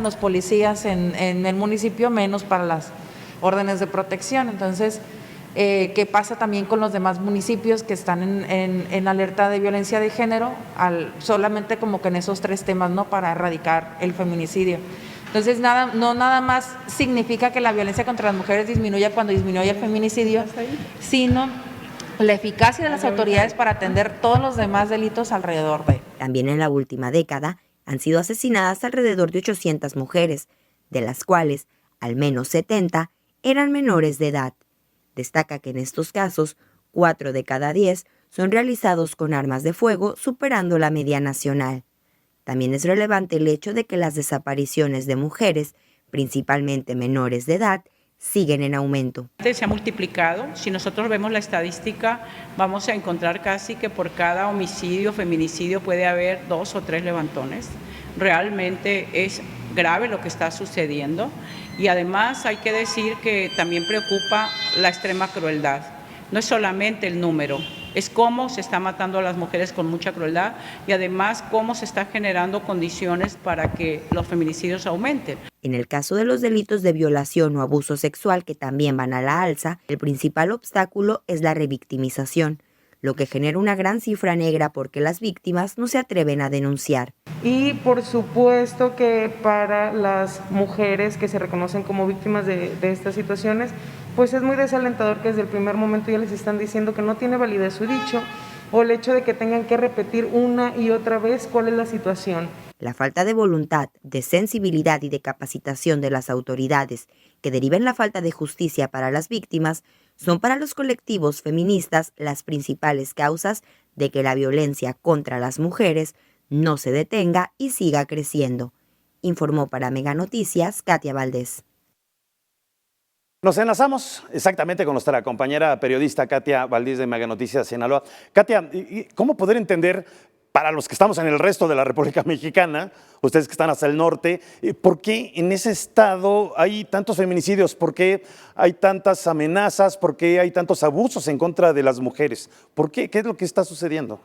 los policías en el municipio, menos para las órdenes de protección. Entonces, ¿Qué pasa también con los demás municipios que están en alerta de violencia de género? Solamente como que en esos 3 temas, ¿no? Para erradicar el feminicidio. Entonces, no nada más significa que la violencia contra las mujeres disminuya cuando disminuye el feminicidio, sino la eficacia de las autoridades para atender todos los demás delitos alrededor de. También en la última década han sido asesinadas alrededor de 800 mujeres, de las cuales al menos 70 eran menores de edad. Destaca que en estos casos, 4 de cada 10 son realizados con armas de fuego, superando la media nacional. También es relevante el hecho de que las desapariciones de mujeres, principalmente menores de edad, siguen en aumento. Se ha multiplicado. Si nosotros vemos la estadística, vamos a encontrar casi que por cada homicidio, feminicidio, puede haber 2 o 3 levantones. Realmente es grave lo que está sucediendo y además hay que decir que también preocupa la extrema crueldad. No es solamente el número, es cómo se está matando a las mujeres con mucha crueldad y además cómo se están generando condiciones para que los feminicidios aumenten. En el caso de los delitos de violación o abuso sexual, que también van a la alza, el principal obstáculo es la revictimización, lo que genera una gran cifra negra porque las víctimas no se atreven a denunciar. Y por supuesto que para las mujeres que se reconocen como víctimas de estas situaciones, pues es muy desalentador que desde el primer momento ya les están diciendo que no tiene validez su dicho, o el hecho de que tengan que repetir una y otra vez cuál es la situación. La falta de voluntad, de sensibilidad y de capacitación de las autoridades, que deriva en la falta de justicia para las víctimas, son para los colectivos feministas las principales causas de que la violencia contra las mujeres no se detenga y siga creciendo. Informó para Mega Noticias Katia Valdés. Nos enlazamos exactamente con nuestra compañera periodista Katia Valdés de Mega Noticias Sinaloa. Katia, ¿cómo poder entender, para los que estamos en el resto de la República Mexicana, ustedes que están hasta el norte, por qué en ese estado hay tantos feminicidios? ¿Por qué hay tantas amenazas? ¿Por qué hay tantos abusos en contra de las mujeres? ¿Por qué? ¿Qué es lo que está sucediendo?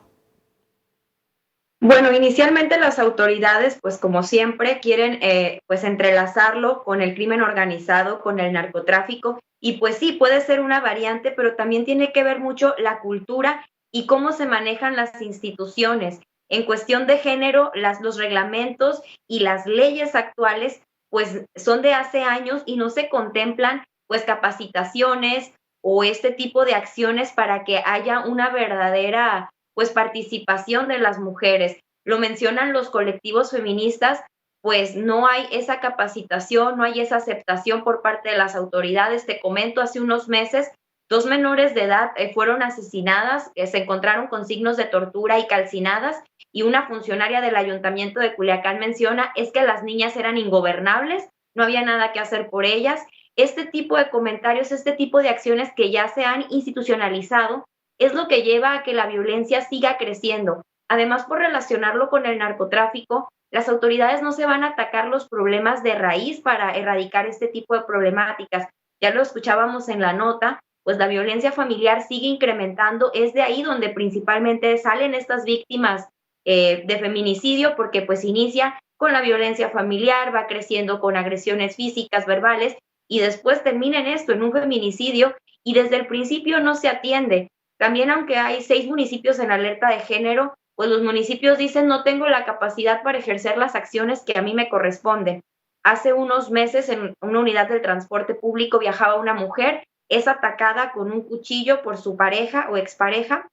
Bueno, inicialmente las autoridades, pues como siempre, quieren pues entrelazarlo con el crimen organizado, con el narcotráfico, y pues sí, puede ser una variante, pero también tiene que ver mucho la cultura y cómo se manejan las instituciones. En cuestión de género, los reglamentos y las leyes actuales, pues son de hace años y no se contemplan pues capacitaciones o este tipo de acciones para que haya una verdadera pues participación de las mujeres. Lo mencionan los colectivos feministas, pues no hay esa capacitación, no hay esa aceptación por parte de las autoridades. Te comento, hace unos meses, 2 menores de edad fueron asesinadas, se encontraron con signos de tortura y calcinadas, y una funcionaria del ayuntamiento de Culiacán menciona es que las niñas eran ingobernables, no había nada que hacer por ellas. Este tipo de comentarios, este tipo de acciones que ya se han institucionalizado, es lo que lleva a que la violencia siga creciendo. Además, por relacionarlo con el narcotráfico, las autoridades no se van a atacar los problemas de raíz para erradicar este tipo de problemáticas. Ya lo escuchábamos en la nota, pues la violencia familiar sigue incrementando. Es de ahí donde principalmente salen estas víctimas de feminicidio, porque pues inicia con la violencia familiar, va creciendo con agresiones físicas, verbales, y después termina en esto, en un feminicidio, y desde el principio no se atiende. También, aunque hay 6 municipios en alerta de género, pues los municipios dicen no tengo la capacidad para ejercer las acciones que a mí me corresponden. Hace unos meses en una unidad del transporte público viajaba una mujer, es atacada con un cuchillo por su pareja o expareja,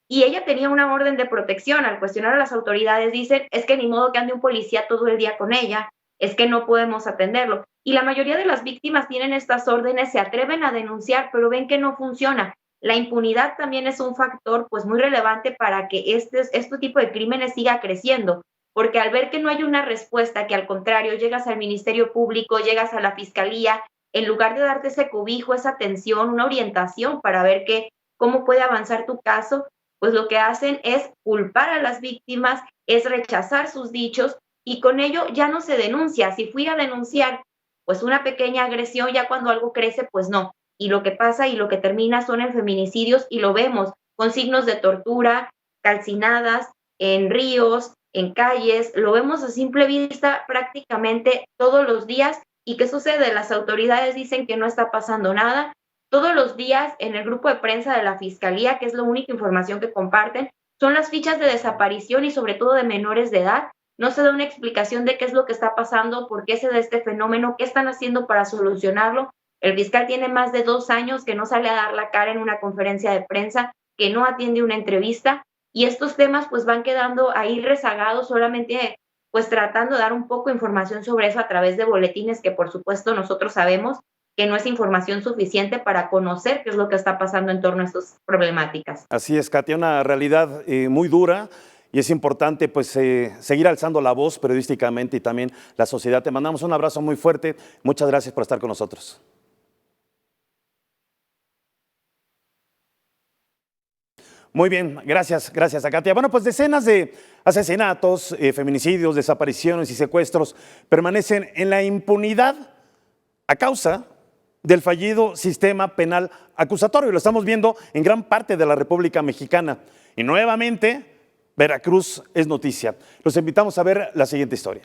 y ella tenía una orden de protección. Al cuestionar a las autoridades dicen, es que ni modo que ande un policía todo el día con ella, es que no podemos atenderlo. Y la mayoría de las víctimas tienen estas órdenes, se atreven a denunciar, pero ven que no funciona. La impunidad también es un factor pues muy relevante para que este tipo de crímenes siga creciendo, porque al ver que no hay una respuesta, que al contrario llegas al Ministerio Público, llegas a la Fiscalía, en lugar de darte ese cobijo, esa atención, una orientación para ver cómo puede avanzar tu caso, pues lo que hacen es culpar a las víctimas, es rechazar sus dichos, y con ello ya no se denuncia. Si fui a denunciar pues una pequeña agresión, ya cuando algo crece, pues no. Y lo que pasa y lo que termina son en feminicidios, y lo vemos con signos de tortura, calcinadas, en ríos, en calles, lo vemos a simple vista prácticamente todos los días. ¿Y qué sucede? Las autoridades dicen que no está pasando nada, Todos los días en el grupo de prensa de la Fiscalía, que es la única información que comparten, son las fichas de desaparición y sobre todo de menores de edad. No se da una explicación de qué es lo que está pasando, por qué se da este fenómeno, qué están haciendo para solucionarlo. El fiscal tiene más de 2 años que no sale a dar la cara en una conferencia de prensa, que no atiende una entrevista, y estos temas pues van quedando ahí rezagados, solamente pues tratando de dar un poco de información sobre eso a través de boletines que por supuesto nosotros sabemos que no es información suficiente para conocer qué es lo que está pasando en torno a estas problemáticas. Así es, Katia, una realidad muy dura y es importante pues seguir alzando la voz periodísticamente y también la sociedad. Te mandamos un abrazo muy fuerte. Muchas gracias por estar con nosotros. Muy bien, gracias a Katia. Bueno, pues decenas de asesinatos, feminicidios, desapariciones y secuestros permanecen en la impunidad a causa del fallido sistema penal acusatorio. Lo estamos viendo en gran parte de la República Mexicana. Y nuevamente, Veracruz es noticia. Los invitamos a ver la siguiente historia.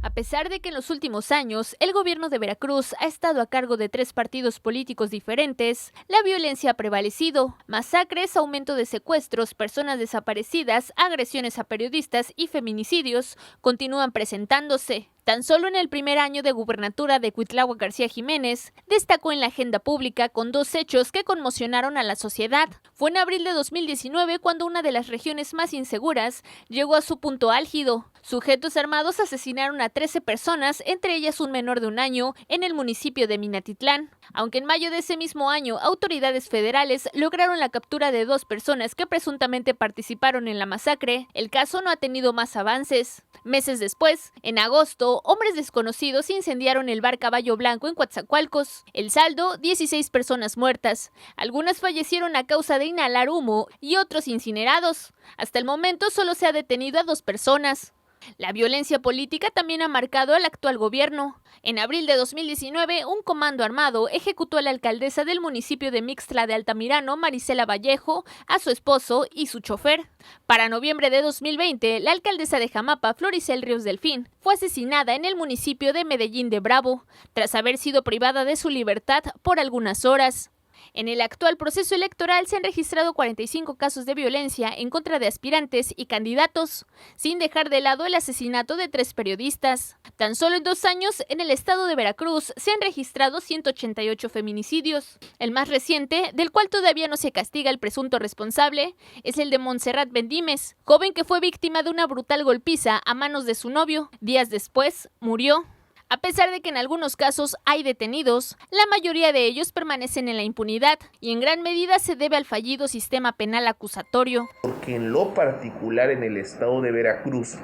A pesar de que en los últimos años el gobierno de Veracruz ha estado a cargo de 3 partidos políticos diferentes, la violencia ha prevalecido. Masacres, aumento de secuestros, personas desaparecidas, agresiones a periodistas y feminicidios continúan presentándose. Tan solo en el primer año de gubernatura de Cuitláhuac García Jiménez, destacó en la agenda pública con 2 hechos que conmocionaron a la sociedad. Fue en abril de 2019 cuando una de las regiones más inseguras llegó a su punto álgido. Sujetos armados asesinaron a 13 personas, entre ellas un menor de 1 año, en el municipio de Minatitlán. Aunque en mayo de ese mismo año, autoridades federales lograron la captura de 2 personas que presuntamente participaron en la masacre, el caso no ha tenido más avances. Meses después, en agosto, hombres desconocidos incendiaron el bar Caballo Blanco en Coatzacoalcos. El saldo, 16 personas muertas. Algunas fallecieron a causa de inhalar humo y otros incinerados. Hasta el momento solo se ha detenido a 2 personas. La violencia política también ha marcado al actual gobierno. En abril de 2019, un comando armado ejecutó a la alcaldesa del municipio de Mixtla de Altamirano, Marisela Vallejo, a su esposo y su chofer. Para noviembre de 2020, la alcaldesa de Jamapa, Floricel Ríos Delfín, fue asesinada en el municipio de Medellín de Bravo, tras haber sido privada de su libertad por algunas horas. En el actual proceso electoral se han registrado 45 casos de violencia en contra de aspirantes y candidatos, sin dejar de lado el asesinato de 3 periodistas. Tan solo en 2 años, en el estado de Veracruz, se han registrado 188 feminicidios. El más reciente, del cual todavía no se castiga al presunto responsable, es el de Montserrat Bendimes, joven que fue víctima de una brutal golpiza a manos de su novio. Días después, murió. A pesar de que en algunos casos hay detenidos, la mayoría de ellos permanecen en la impunidad y en gran medida se debe al fallido sistema penal acusatorio. Porque en lo particular en el estado de Veracruz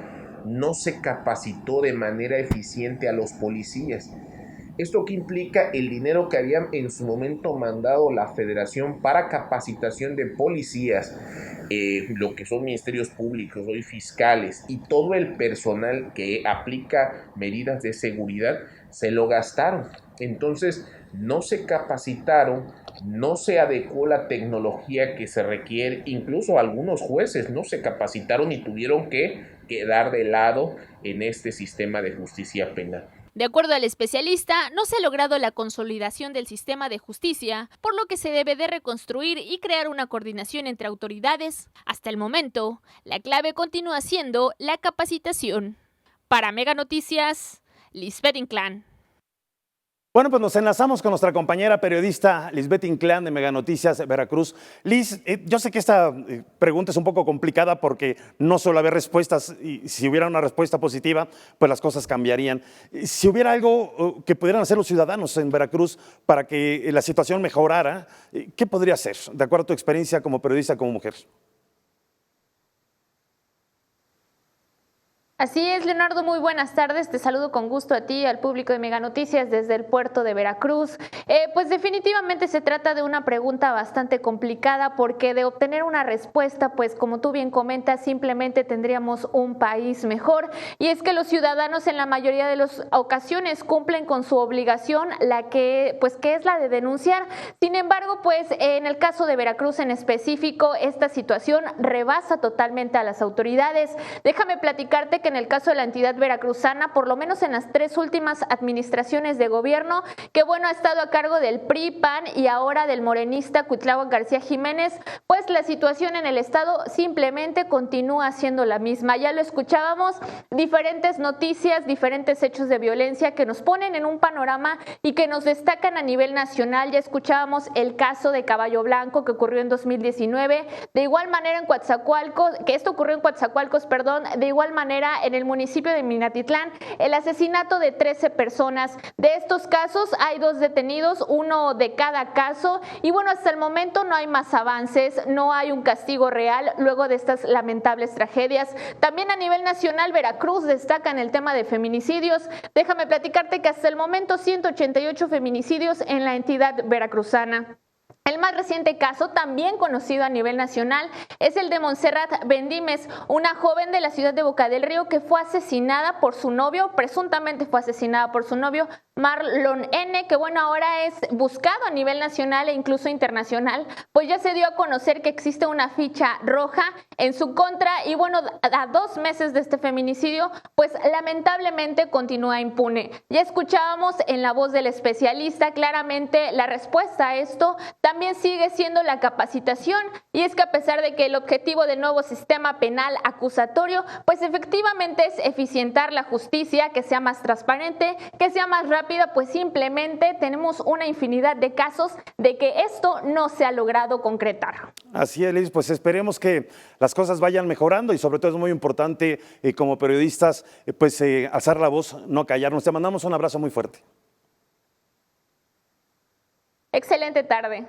no se capacitó de manera eficiente a los policías. Esto que implica el dinero que habían en su momento mandado la Federación para capacitación de policías, lo que son ministerios públicos, hoy fiscales y todo el personal que aplica medidas de seguridad, se lo gastaron. Entonces no se capacitaron, no se adecuó la tecnología que se requiere, incluso algunos jueces no se capacitaron y tuvieron que quedar de lado en este sistema de justicia penal. De acuerdo al especialista, no se ha logrado la consolidación del sistema de justicia, por lo que se debe de reconstruir y crear una coordinación entre autoridades. Hasta el momento, la clave continúa siendo la capacitación. Para Mega Noticias, Lisbeth Inclán. Bueno, pues nos enlazamos con nuestra compañera periodista Lisbeth Inclán de Mega Noticias Veracruz. Liz, yo sé que esta pregunta es un poco complicada porque no suele haber respuestas y si hubiera una respuesta positiva, pues las cosas cambiarían. Si hubiera algo que pudieran hacer los ciudadanos en Veracruz para que la situación mejorara, ¿qué podría hacer, de acuerdo a tu experiencia como periodista, como mujer? Así es, Leonardo, muy buenas tardes. Te saludo con gusto a ti y al público de Mega Noticias desde el puerto de Veracruz. Pues definitivamente se trata de una pregunta bastante complicada porque de obtener una respuesta, pues como tú bien comentas, simplemente tendríamos un país mejor. Y es que los ciudadanos en la mayoría de las ocasiones cumplen con su obligación, que es la de denunciar. Sin embargo, pues en el caso de Veracruz en específico, esta situación rebasa totalmente a las autoridades. Déjame platicarte que en el caso de la entidad veracruzana, por lo menos en las 3 últimas administraciones de gobierno, que bueno, ha estado a cargo del PRI, PAN y ahora del morenista Cuitláhuac García Jiménez, pues la situación en el estado simplemente continúa siendo la misma. Ya lo escuchábamos, diferentes noticias, diferentes hechos de violencia que nos ponen en un panorama y que nos destacan a nivel nacional. Ya escuchábamos el caso de Caballo Blanco que ocurrió en 2019, de igual manera en Coatzacoalcos, que esto ocurrió en Coatzacoalcos, de igual manera en el municipio de Minatitlán, el asesinato de 13 personas. De estos casos hay 2 detenidos, 1 de cada caso, y bueno, hasta el momento no hay más avances, no hay un castigo real luego de estas lamentables tragedias. También a nivel nacional, Veracruz destaca en el tema de feminicidios. Déjame platicarte que hasta el momento 188 feminicidios en la entidad veracruzana. El más reciente caso, también conocido a nivel nacional, es el de Montserrat Bendímez, una joven de la ciudad de Boca del Río que fue asesinada por su novio, presuntamente fue asesinada por su novio, Marlon N., que bueno, ahora es buscado a nivel nacional e incluso internacional, pues ya se dio a conocer que existe una ficha roja en su contra y bueno, a 2 meses de este feminicidio, pues lamentablemente continúa impune. Ya escuchábamos en la voz del especialista claramente la respuesta a esto. También sigue siendo la capacitación, y es que a pesar de que el objetivo del nuevo sistema penal acusatorio, pues efectivamente es eficientar la justicia, que sea más transparente, que sea más rápida, pues simplemente tenemos una infinidad de casos de que esto no se ha logrado concretar. Así es, Liz, pues esperemos que las cosas vayan mejorando y sobre todo es muy importante como periodistas pues alzar la voz, no callarnos. Te mandamos un abrazo muy fuerte. Excelente tarde.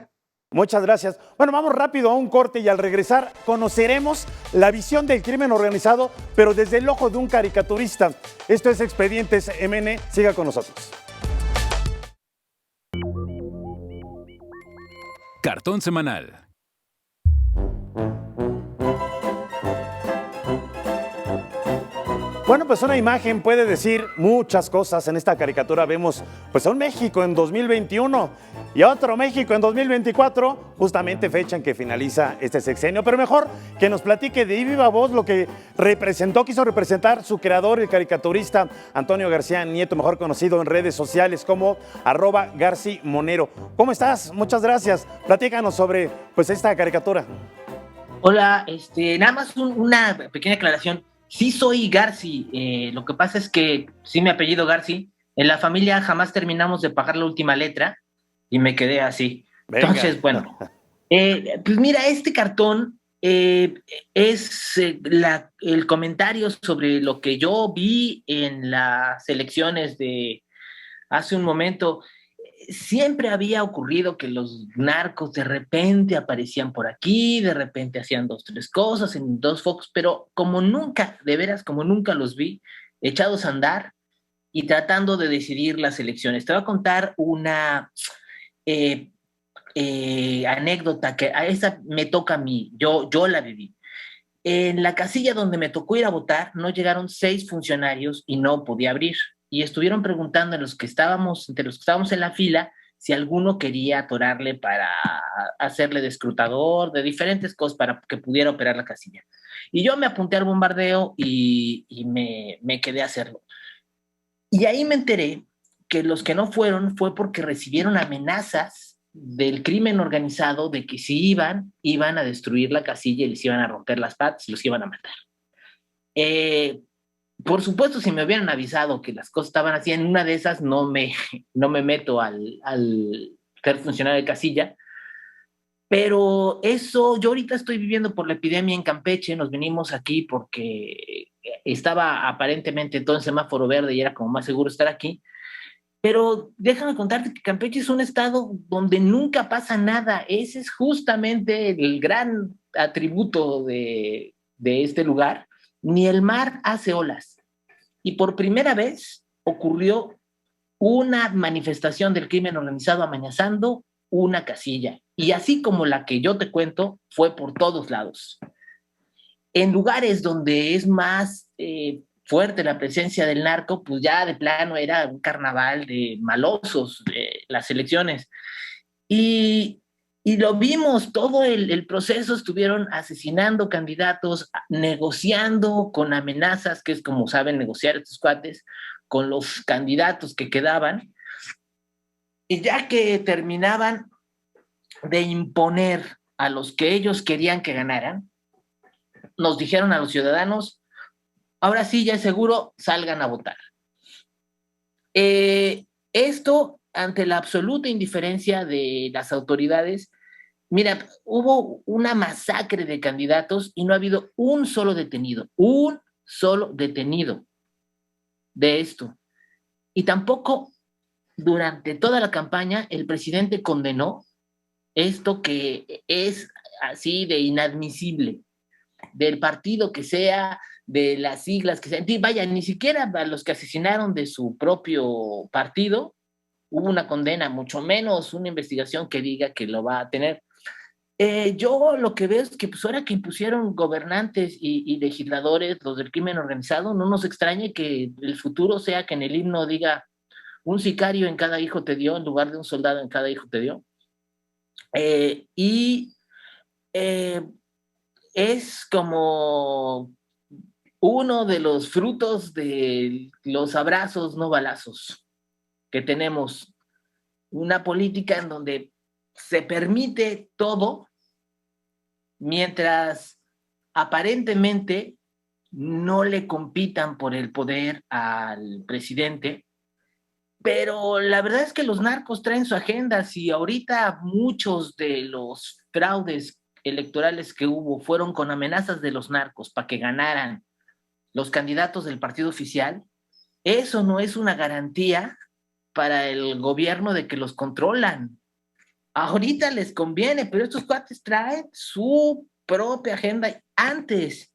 Muchas gracias. Bueno, vamos rápido a un corte y al regresar conoceremos la visión del crimen organizado, pero desde el ojo de un caricaturista. Esto es Expedientes MN. Siga con nosotros. Cartón semanal. Bueno, pues una imagen puede decir muchas cosas. En esta caricatura vemos pues a un México en 2021 y a otro México en 2024, justamente fecha en que finaliza este sexenio. Pero mejor que nos platique de viva voz lo que quiso representar su creador, el caricaturista Antonio García Nieto, mejor conocido en redes sociales como @GarciMonero. ¿Cómo estás? Muchas gracias. Platícanos sobre pues esta caricatura. Hola, nada más una pequeña aclaración. Sí soy Garci, lo que pasa es que sí mi apellido Garci, en la familia jamás terminamos de pagar la última letra y me quedé así. Venga. Entonces, bueno, pues mira, este cartón es el comentario sobre lo que yo vi en las elecciones de hace un momento. Siempre había ocurrido que los narcos de repente aparecían por aquí, de repente hacían 2, 3 cosas en 2 focos, pero como nunca, de veras, como nunca los vi, echados a andar y tratando de decidir las elecciones. Te voy a contar una anécdota que a esa me toca a mí, yo la viví. En la casilla donde me tocó ir a votar, no llegaron 6 funcionarios y no podía abrir. Y estuvieron preguntando entre los que estábamos en la fila si alguno quería atorarle para hacerle de escrutador, de diferentes cosas para que pudiera operar la casilla. Y yo me apunté al bombardeo y me quedé a hacerlo. Y ahí me enteré que los que no fueron fue porque recibieron amenazas del crimen organizado de que si iban a destruir la casilla y les iban a romper las patas y los iban a matar. Por supuesto, si me hubieran avisado que las cosas estaban así, en una de esas no me meto al ser funcionario de casilla. Pero eso, yo ahorita estoy viviendo por la epidemia en Campeche, nos venimos aquí porque estaba aparentemente todo en semáforo verde y era como más seguro estar aquí. Pero déjame contarte que Campeche es un estado donde nunca pasa nada. Ese es justamente el gran atributo de este lugar. Ni el mar hace olas. Y por primera vez ocurrió una manifestación del crimen organizado amenazando una casilla. Y así como la que yo te cuento, fue por todos lados. En lugares donde es más fuerte la presencia del narco, pues ya de plano era un carnaval de malosos las elecciones. Y Y lo vimos, todo el proceso, estuvieron asesinando candidatos, negociando con amenazas, que es como saben negociar estos cuates, con los candidatos que quedaban. Y ya que terminaban de imponer a los que ellos querían que ganaran, nos dijeron a los ciudadanos, ahora sí, ya es seguro, salgan a votar. Esto, ante la absoluta indiferencia de las autoridades, mira, hubo una masacre de candidatos y no ha habido un solo detenido de esto. Y tampoco durante toda la campaña el presidente condenó esto que es así de inadmisible, del partido que sea, de las siglas que sean. Vaya, ni siquiera a los que asesinaron de su propio partido hubo una condena, mucho menos una investigación que diga que lo va a tener. Yo lo que veo es que pues ahora que impusieron gobernantes y legisladores, los del crimen organizado, no nos extrañe que el futuro sea que en el himno diga un sicario en cada hijo te dio en lugar de un soldado en cada hijo te dio. Es como uno de los frutos de los abrazos no balazos que tenemos, una política en donde se permite todo mientras aparentemente no le compitan por el poder al presidente, pero la verdad es que los narcos traen su agenda. Si ahorita muchos de los fraudes electorales que hubo fueron con amenazas de los narcos para que ganaran los candidatos del partido oficial, eso no es una garantía para el gobierno de que los controlan. Ahorita les conviene, pero estos cuates traen su propia agenda antes,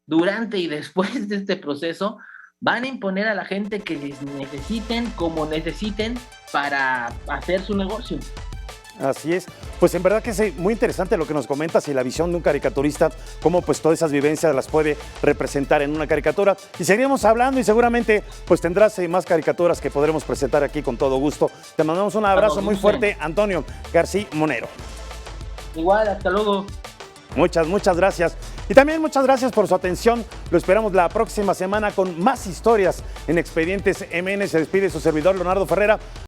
durante y después de este proceso. Van a imponer a la gente que les necesiten, como necesiten, para hacer su negocio. Así es. Pues en verdad que es muy interesante lo que nos comentas y la visión de un caricaturista, cómo pues todas esas vivencias las puede representar en una caricatura. Y seguiremos hablando y seguramente pues tendrás más caricaturas que podremos presentar aquí con todo gusto. Te mandamos un abrazo muy fuerte, Antonio García Monero. Igual, hasta luego. Muchas gracias. Y también muchas gracias por su atención. Lo esperamos la próxima semana con más historias en Expedientes MN. Se despide su servidor Leonardo Ferrera.